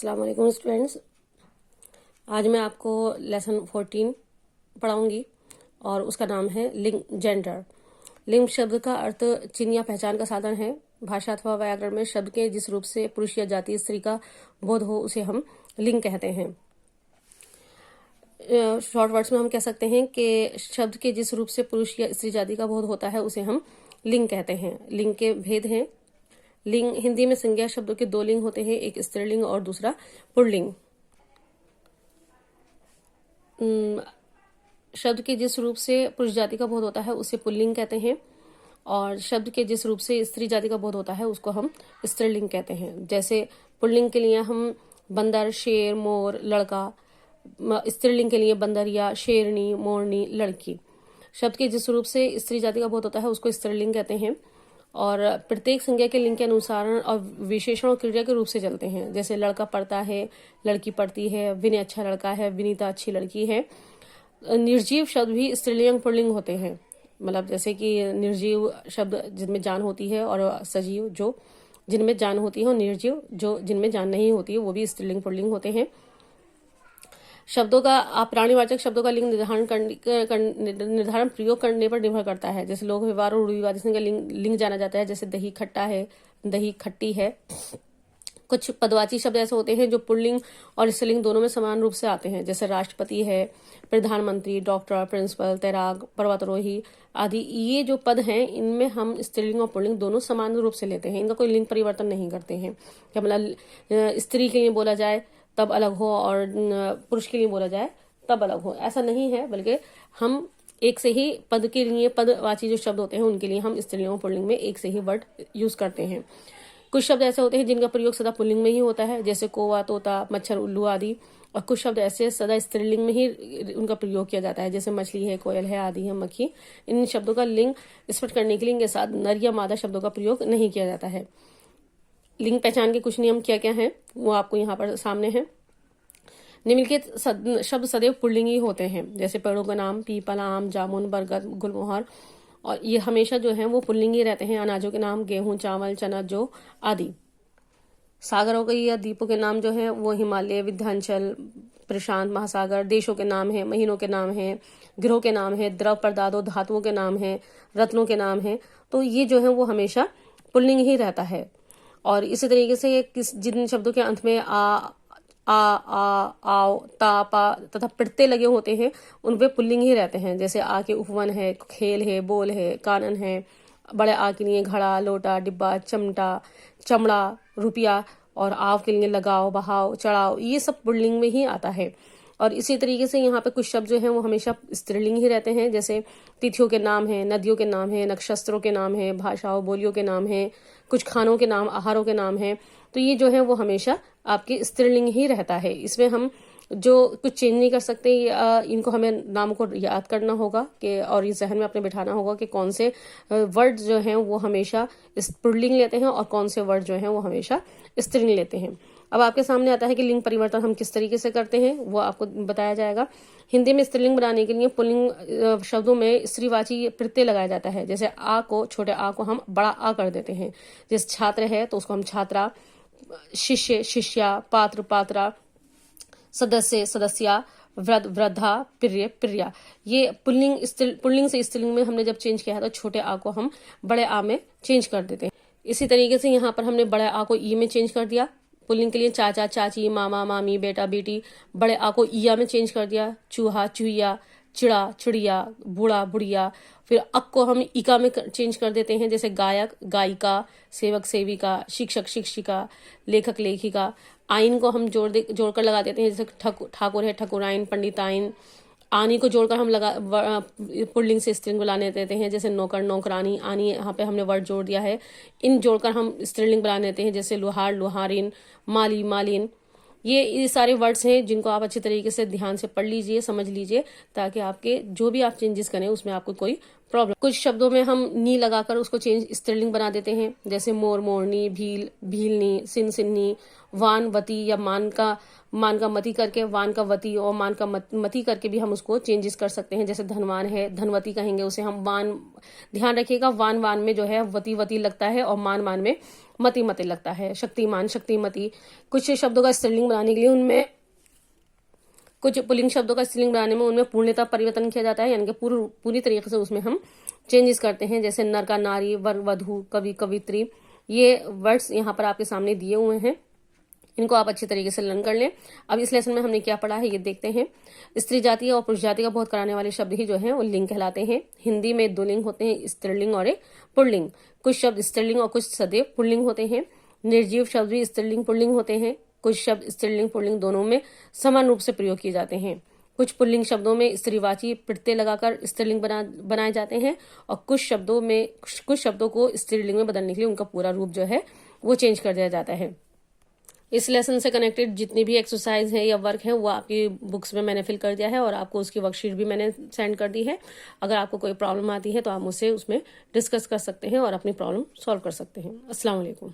अस्सलाम वालेकुम स्टूडेंट्स। आज मैं आपको लेसन 14 पढ़ाऊंगी और उसका नाम है लिंग जेंडर। लिंग शब्द का अर्थ चिन्ह या पहचान का साधन है। भाषा अथवा व्याकरण में शब्द के जिस रूप से पुरुष या जातीय स्त्री का बोध हो उसे हम लिंग कहते हैं। शॉर्ट वर्ड्स में हम कह सकते हैं कि शब्द के जिस रूप से पुरुष या स्त्री जाति का बोध होता है उसे हम लिंग कहते हैं। लिंग के भेद हैं। लिंग हिंदी में संज्ञा शब्दों के दो लिंग होते हैं, एक स्त्रीलिंग और दूसरा पुल्लिंग। शब्द के जिस रूप से पुरुष जाति का बोध होता है उसे पुल्लिंग कहते हैं और शब्द के जिस रूप से स्त्री जाति का बोध होता है उसको हम स्त्रीलिंग कहते हैं। जैसे पुल्लिंग के लिए हम बंदर, शेर, मोर, लड़का, स्त्रीलिंग के लिए बंदरिया, शेरनी, मोरनी, लड़की। शब्द के जिस रूप से स्त्री जाति का बोध होता है उसको स्त्रीलिंग कहते हैं और प्रत्येक संज्ञा के लिंग के अनुसार और विशेषण और क्रिया के रूप से चलते हैं। जैसे लड़का पढ़ता है, लड़की पढ़ती है, विनय अच्छा लड़का है, विनीता अच्छी लड़की है। निर्जीव शब्द भी स्त्रीलिंग पुल्लिंग होते हैं, मतलब जैसे कि निर्जीव शब्द जिनमें जान होती है और सजीव जो जिनमें जान होती है और निर्जीव जो जिनमें जान नहीं होती है वो भी स्त्रीलिंग पुल्लिंग होते हैं। शब्दों का प्राणीवाचक शब्दों का लिंग निर्धारण प्रयोग करने पर निर्भर करता है। जैसे लोक व्यवहार और रूढ़िवादी का लिंग जाना जाता है। जैसे दही खट्टा है, दही खट्टी है। कुछ पदवाची शब्द ऐसे होते हैं जो पुल्लिंग और स्त्रीलिंग दोनों में समान रूप से आते हैं। जैसे राष्ट्रपति है, प्रधानमंत्री, डॉक्टर, प्रिंसिपल, तैराक, पर्वतारोही आदि। ये जो पद हैं इनमें हम स्त्रीलिंग और पुल्लिंग दोनों समान रूप से लेते हैं, इनका कोई लिंग परिवर्तन नहीं करते हैं। क्या मतलब स्त्री के लिए बोला जाए तब अलग हो और पुरुष के लिए बोला जाए तब अलग हो, ऐसा नहीं है, बल्कि हम एक से ही पद के लिए पदवाची जो शब्द होते हैं उनके लिए हम स्त्रीलिंग और पुल्लिंग में एक से ही वर्ड यूज करते हैं। कुछ शब्द ऐसे होते हैं जिनका प्रयोग सदा पुल्लिंग में ही होता है, जैसे कौवा, तोता, मच्छर, उल्लू आदि। और कुछ शब्द ऐसे सदा स्त्रीलिंग में ही उनका प्रयोग किया जाता है, जैसे मछली है, कोयल है आदि है, मक्खी। इन शब्दों का लिंग स्पष्ट करने के लिए इनके साथ नर या मादा शब्दों का प्रयोग नहीं किया जाता है। लिंग पहचान के कुछ नियम क्या क्या हैं वो आपको यहाँ पर सामने है। निम्नलिखित शब्द सदैव पुल्लिंग ही होते हैं, जैसे पेड़ों का नाम पीपल, आम, जामुन, बरगद, गुलमोहर, और ये हमेशा जो है वो पुल्लिंग ही रहते हैं। अनाजों के नाम गेहूं, चावल, चना, जौ आदि। सागरों के या द्वीपों के नाम जो है वो हिमालय, विंध्याचल, प्रशांत महासागर। देशों के नाम है, महीनों के नाम है, ग्रहों के नाम है, द्रव पदार्थों धातुओं के नाम है, रत्नों के नाम है। तो ये जो है वो हमेशा पुल्लिंग ही रहता है। और इसी तरीके से जिन शब्दों के अंत में आओ, ता, पा तथा प्रत्यय लगे होते हैं उनपे पुल्लिंग ही रहते हैं। जैसे आ के उपवन है, खेल है, बोल है, कानन है। बड़े आ के लिए घड़ा, लोटा, डिब्बा, चमटा, चमड़ा, रुपया। और आव के लिए लगाओ, बहाओ, चढ़ाओ, ये सब पुल्लिंग में ही आता है। और इसी तरीके से यहाँ पे कुछ शब्द जो हैं वो हमेशा स्त्रीलिंग ही रहते हैं। जैसे तिथियों के नाम है, नदियों के नाम है, नक्षत्रों के नाम है, भाषाओं बोलियों के नाम है, कुछ खानों के नाम, आहारों के नाम है। तो ये जो है वो हमेशा आपके स्त्रीलिंग ही रहता है। इसमें हम जो कुछ चेंज नहीं कर सकते। इनको हमें नाम को याद करना होगा कि और ये जहन में अपने बिठाना होगा कि कौन से वर्ड जो हैं वो हमेशा पुल्लिंग लेते हैं और कौन से वर्ड जो हैं वो हमेशा स्त्रीलिंग लेते हैं। अब आपके सामने आता है कि लिंग परिवर्तन हम किस तरीके से करते हैं, वो आपको बताया जाएगा। हिंदी में स्त्रीलिंग बनाने के लिए पुल्लिंग शब्दों में स्त्रीवाची प्रत्यय लगाया जाता है। जैसे आ को, छोटे आ को हम बड़ा आ कर देते हैं। जैसे छात्र है तो उसको हम छात्रा, शिष्य, शिष्या, पात्र, पात्रा, सदस्य, सदस्या, वृद्ध, वृद्धा, प्रिय, प्रिया। ये पुल्लिंग से स्त्रीलिंग में हमने जब चेंज किया है तो छोटे आ को हम बड़े आ में चेंज कर देते हैं। इसी तरीके से यहाँ पर हमने बड़े आ को ई में चेंज कर दिया। पुल्लिंग के लिए चाचा, चाची, मामा, मामी, बेटा, बेटी। बड़े आ को ईया में चेंज कर दिया। चूहा, चूहिया, चिड़ा, चिड़िया, बूढ़ा, बुढ़िया। फिर अक को हम इका में चेंज कर देते हैं। जैसे गायक, गायिका, सेवक, सेविका, शिक्षक, शिक्षिका, लेखक, लेखिका। आइन को हम जोड़कर लगा देते हैं। जैसे ठाकुर है, ठकुराइन, पंडिताइन। आनी को जोड़कर हम पुल्लिंग से स्त्रीलिंग बुलाने देते हैं। जैसे नौकर, नौकरानी। आनी यहाँ पे हमने वर्ड जोड़ दिया है। इन जोड़कर हम स्त्रीलिंग बुलाने देते हैं। जैसे लुहार, लुहारिन, माली, मालिन। ये सारे वर्ड्स हैं जिनको आप अच्छी तरीके से ध्यान से पढ़ लीजिए, समझ लीजिए, ताकि आपके जो भी आप चेंजेस करें उसमें आपको कोई प्रॉब्लम। कुछ शब्दों में हम नी लगाकर उसको चेंज स्त्रीलिंग बना देते हैं, जैसे मोर मोरनी, भील भीलनी, सिन सिन्नी, वान वती, या मान का मती करके वान का वती और मान का मती करके भी हम उसको चेंजेस कर सकते हैं। जैसे धनवान है, धनवती कहेंगे उसे हम वान। ध्यान रखिएगा, वान वान में जो है वती वती लगता है और मान मान में मती मती लगता है। शक्तिमान, शक्तिमती। कुछ शब्दों का स्त्रीलिंग बनाने के लिए उनमें कुछ पुल्लिंग शब्दों का स्त्रीलिंग बनाने में उनमें पूर्णतः परिवर्तन किया जाता है, यानी कि पूरी तरीके से उसमें हम चेंजेस करते हैं। जैसे नर का नारी, वर वधु, कवि कवित्री, ये वर्ड्स यहाँ पर आपके सामने दिए हुए हैं। इनको आप अच्छी तरीके से लर्न कर लें। अब इस लेसन में हमने क्या पढ़ा है ये देखते हैं। स्त्री जाति और पुरुष जाति का बहुत कराने वाले शब्द ही जो हैं वो लिंग कहलाते हैं। हिंदी में 2 लिंग होते हैं, स्त्रीलिंग और एक पुल्लिंग। कुछ शब्द स्त्रीलिंग और कुछ सदैव पुल्लिंग होते हैं। निर्जीव शब्द भी स्त्रीलिंग पुल्लिंग होते हैं। कुछ शब्द स्त्रीलिंग पुल्लिंग दोनों में समान रूप से प्रयोग किए जाते हैं। कुछ पुल्लिंग शब्दों में स्त्रीवाची प्रत्यय लगाकर स्त्रीलिंग बनाए जाते हैं, और कुछ शब्दों को स्त्रीलिंग में बदलने के लिए उनका पूरा रूप जो है वो चेंज कर दिया जाता है। इस लेसन से कनेक्टेड जितनी भी एक्सरसाइज है या वर्क है वो आपकी बुक्स में मैंने फिल कर दिया है, और आपको उसकी वर्कशीट भी मैंने सेंड कर दी है। अगर आपको कोई प्रॉब्लम आती है तो आप मुझसे उसमें डिस्कस कर सकते हैं और अपनी प्रॉब्लम सॉल्व कर सकते हैं। अस्सलाम वालेकुम।